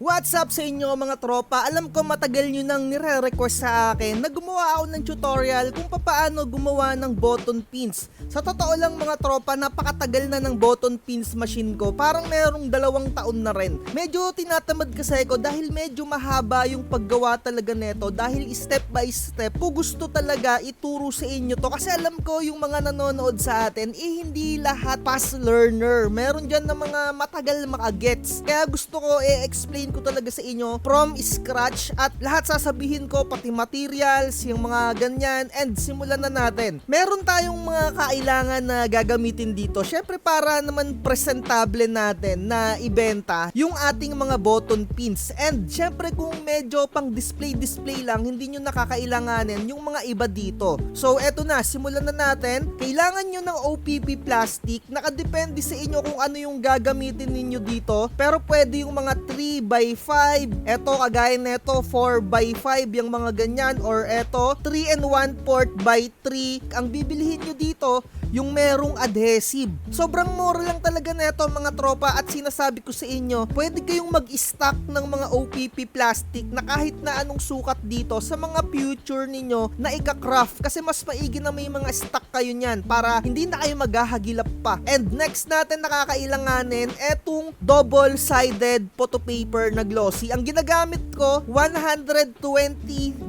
What's up sa inyo mga tropa? Alam ko matagal nyo nang nire-request sa akin na gumawa ako ng tutorial kung paano gumawa ng button pins. Sa totoo lang mga tropa, napakatagal na ng button pins machine ko. Parang merong 2 taon na rin. Medyo tinatamad kasi ako dahil medyo mahaba yung paggawa talaga neto. Dahil step by step, ko gusto talaga ituro sa inyo to. Kasi alam ko yung mga nanonood sa atin, hindi lahat fast learner. Meron dyan na mga matagal makagets. Kaya gusto ko explain ko talaga sa inyo from scratch at lahat sasabihin ko, pati materials, yung mga ganyan, and simulan na natin. Meron tayong mga kailangan na gagamitin dito. Syempre para naman presentable natin na ibenta yung ating mga button pins. And syempre kung medyo pang display lang, hindi nyo nakakailanganin yung mga iba dito. So eto na, simulan na natin. Kailangan nyo ng OPP plastic. Nakadepende sa inyo kung ano yung gagamitin ninyo dito. Pero pwede yung mga 3x5, eto kagaya neto 4x5, yung mga ganyan, or eto 3 1/4x3. Ang bibilihin nyo dito yung merong adhesive. Sobrang mura lang talaga neto mga tropa, at sinasabi ko sa inyo, pwede kayong mag-stock ng mga OPP plastic na kahit na anong sukat dito sa mga future ninyo na ika-craft, kasi mas maigi na may mga stock kayo niyan para hindi na kayo maghahagilap pa. And next natin nakakailanganin etong double-sided photo paper na glossy. Ang ginagamit ko 120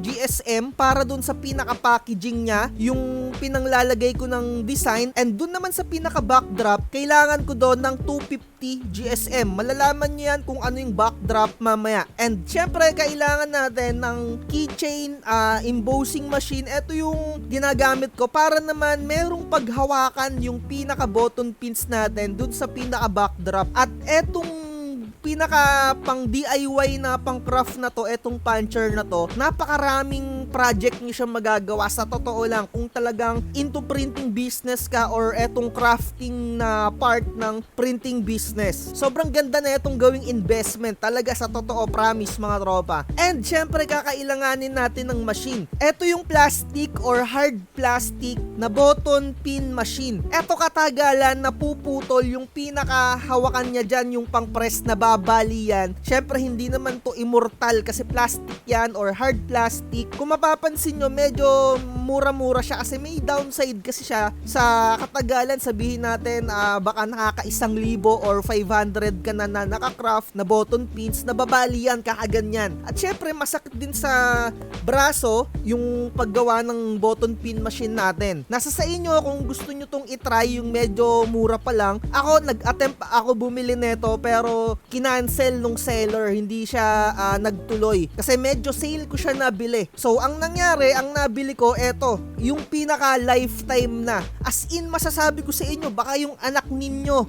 GSM para dun sa pinaka-packaging niya, yung pinanglalagay ko ng design, and dun naman sa pinaka-backdrop, kailangan ko doon ng 250 GSM. Malalaman niyo yan kung ano yung backdrop mamaya. And syempre, kailangan natin ng keychain, embossing machine. Ito yung ginagamit ko para naman merong paghawakan yung pinaka-button pins natin dun sa pinaka-backdrop. At etong pinaka pang DIY na pang craft na to, etong puncher na to, napakaraming project niyo siya magagawa. Sa totoo lang, kung talagang into printing business ka or etong crafting na part ng printing business, sobrang ganda na etong gawing investment talaga, sa totoo, promise mga tropa. And syempre kakailanganin natin ng machine. Eto yung plastic or hard plastic na button pin machine. Eto katagalan na puputol yung pinakahawakan niya dyan, yung pang press na babali yan. Syempre hindi naman to immortal kasi plastic yan or hard plastic. Kung mapapansin nyo, medyo mura-mura siya kasi may downside kasi siya sa katagalan. Sabihin natin baka nakaka 1,000 or 500 ka na naka-craft na button pins, na babali yan kakaganyan. At syempre masakit din sa braso yung paggawa ng button pin machine natin. Nasa sa inyo kung gusto nyo tong itry yung medyo mura pa lang. Ako nag-attempt ako bumili neto pero kinancel nung seller, hindi siya nagtuloy kasi medyo sale ko siya nabili. So ang nangyari, ang nabili ko eto, yung pinaka lifetime na. As in, masasabi ko sa inyo, baka yung anak ninyo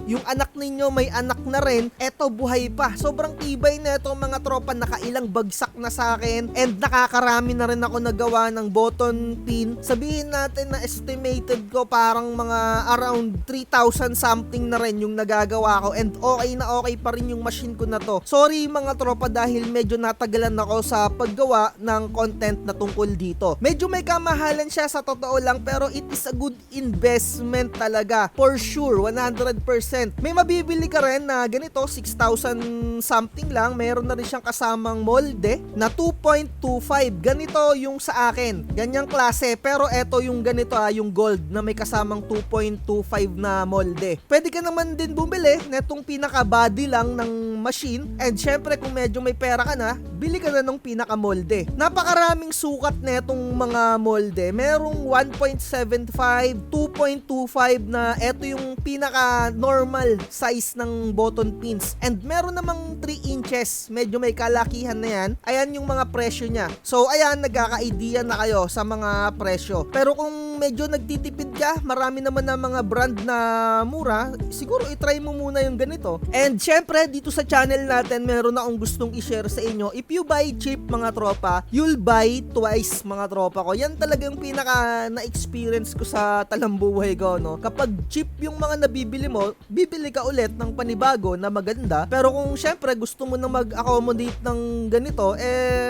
may anak na rin, eto buhay pa. Sobrang tibay na ito mga tropa, nakailang bagsak na sa akin, and nakakarami na rin ako nagawa ng button pin. Sabihin natin na estimated ko parang mga around 3,000 something na rin yung nagagawa ko, and okay pa rin yung machine ko na to. Sorry mga tropa dahil medyo natagalan ako sa paggawa ng content na tungkol dito. Medyo may kamahalan siya sa totoo lang, pero it is a good investment talaga. For sure, 100%. May mabibili ka rin na ganito, 6,000 something lang. Meron na rin siyang kasamang molde na 2.25. Ganito yung sa akin. Ganyang klase. Pero eto yung ganito yung gold na may kasamang 2.25 na molde. Pwede ka naman din bumili netong pinaka body lang ng machine, and syempre kung medyo may pera ka na, bili ka na ng pinaka molde. Napakaraming sukat netong mga molde. Merong 1.75, 2.25 na eto yung pinaka normal size ng button pins, and meron namang 3 inches, medyo may kalakihan na yan. Ayan yung mga presyo niya. So ayan, nagkaka-idea na kayo sa mga presyo. Pero kung medyo nagtitipid ka, marami naman na mga brand na mura, siguro itry mo muna yung ganito. And syempre dito sa channel natin, meron akong gustong i-share sa inyo. If you buy cheap mga tropa, you'll buy twice mga tropa ko. Yan talaga yung pinaka na-experience ko sa talambuhay ko, no? Kapag cheap yung mga nabibili mo, bibili ka ulit ng panibago na maganda. Pero kung syempre gusto mo na mag-accommodate ng ganito,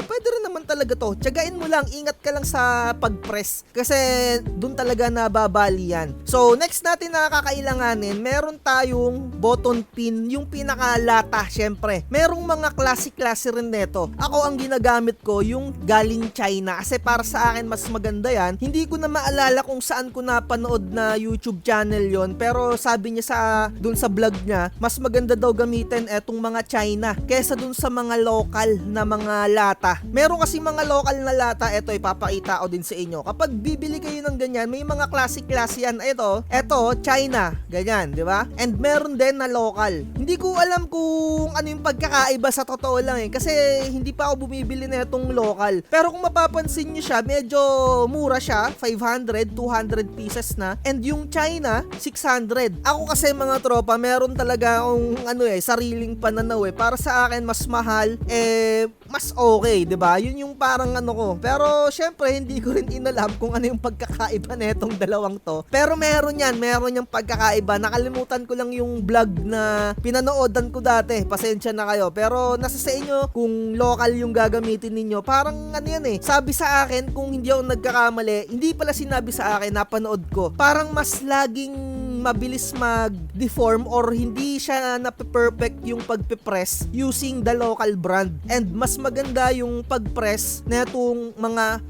pwede rin naman talaga to. Tiyagain mo lang, ingat ka lang sa pag-press. Kasi dun talaga nababali yan. So, next natin na kakailanganin, meron tayong button pin, yung pinakalata, syempre. Merong mga klase-klase rin neto. Ako ang ginagamit ko, yung galing China. Kasi para sa akin, mas maganda yan. Hindi ko na maalala kung saan ko napanood na YouTube channel yon, pero sabi niya dun sa vlog niya, mas maganda daw gamitin etong mga China kesa dun sa mga local na mga lata. Meron kasi mga local na lata, eto ipapakita ko din sa inyo. Kapag bibili kayo ng ganyan, may mga klase-klase yan. Eto China, ganyan, di ba? And meron din na local. Hindi ko alam kung ano yung pagkakaiba, sa totoo lang kasi hindi pa ako bumibili na itong local. Pero kung mapapansin nyo siya, medyo mura siya, 500, 200 pieces na. And yung China, 600. Ako kasi mga tropa, meron talaga akong sariling pananaw para sa akin mas mahal, mas okay, 'di ba? Yun yung parang ko. Pero syempre hindi ko rin inalam kung ano yung pagkakaiba nitong dalawang to. Pero meron yung pagkakaiba. Nakalimutan ko lang yung vlog na pinanoodan ko dati. Pasensya na kayo. Pero nasa sa inyo kung local yung gagamitin ninyo. Parang sabi sa akin, kung hindi ako nagkakamali, hindi pala sinabi sa akin, napanood ko. Parang mas laging mabilis mag-deform or hindi siya na-perfect yung pagpipress using the local brand. And mas maganda yung pagpress na itong mga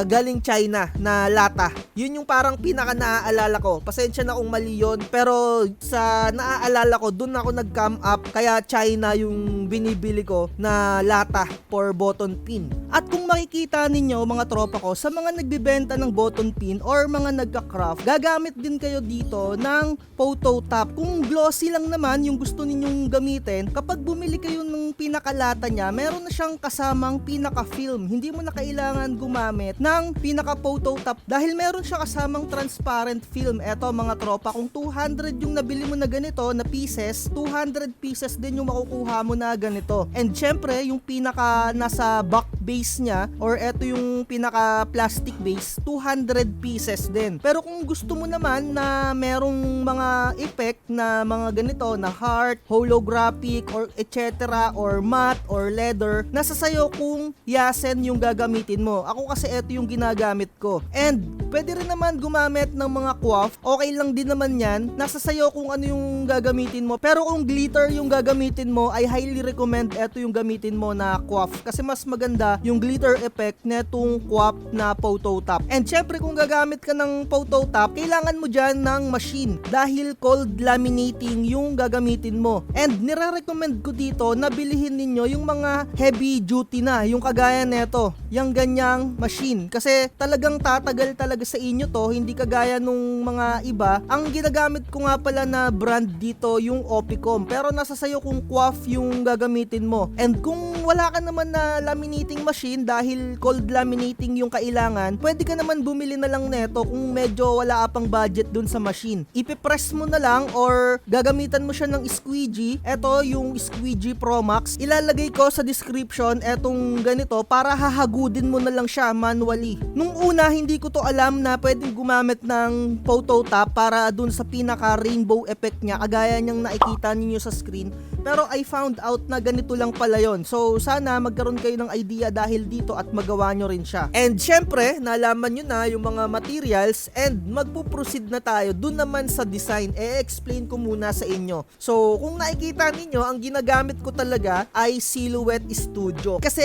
galing China na lata. Yun yung parang pinaka naaalala ko. Pasensya na kung mali yun, pero sa naaalala ko, dun ako nag-come up, kaya China yung binibili ko na lata for button pin. At kung makikita ninyo mga tropa ko, sa mga nagbibenta ng button pin or mga nagka-craft, gagamit din kayo dito ng photo top. Kung glossy lang naman yung gusto ninyong gamitin, kapag bumili kayo ng pinakalata niya, meron na siyang kasamang pinaka-film. Hindi mo na kailangan gumamit ng pinaka-photo top dahil meron siya kasamang transparent film. Eto mga tropa, kung 200 yung nabili mo na ganito na pieces, 200 pieces din yung makukuha mo na ganito. And syempre, yung pinaka nasa back base niya or eto yung pinaka plastic base, 200 pieces din. Pero kung gusto mo naman na merong mga effect na mga ganito na heart, holographic or etc. or matte or leather, nasa sayo kung yasen yung gagamitin mo. Ako kasi eto yung ginagamit ko. And pwede rin naman gumamit ng mga coif. Okay lang din naman yan. Nasa sayo kung ano yung gagamitin mo. Pero kung glitter yung gagamitin mo, I highly recommend eto yung gamitin mo na coif. Kasi mas maganda yung glitter effect netong coif na photo top. And syempre kung gagamit ka ng photo top, kailangan mo dyan ng machine dahil cold laminating yung gagamitin mo. And nire-recommend ko dito na bilihin ninyo yung mga heavy duty na, yung kagaya neto, yung ganyang machine. Kasi talagang tatagal talaga sa inyo to, hindi kagaya nung mga iba. Ang ginagamit ko nga pala na brand dito yung Opicom. Pero nasa sayo kung coif yung gagamitin mo. And kung wala ka naman na laminating machine dahil cold laminating yung kailangan, pwede ka naman bumili na lang neto kung medyo wala ka pang budget dun sa machine. Ipipress mo na lang or gagamitan mo siya ng squeegee. Eto yung squeegee Pro Max. Ilalagay ko sa description etong ganito para hahagudin mo na lang siya manually. Nung una hindi ko to alam na pwedeng gumamit ng photo top para dun sa pinaka rainbow effect niya kagaya niyang nakikita ninyo sa screen. Pero I found out na ganito lang pala yon. So sana magkaroon kayo ng idea dahil dito at magawa nyo rin siya. And syempre, nalaman nyo na yung mga materials and magpo-proceed na tayo dun naman sa design. E-explain ko muna sa inyo. So kung nakikita ninyo, ang ginagamit ko talaga ay Silhouette Studio. Kasi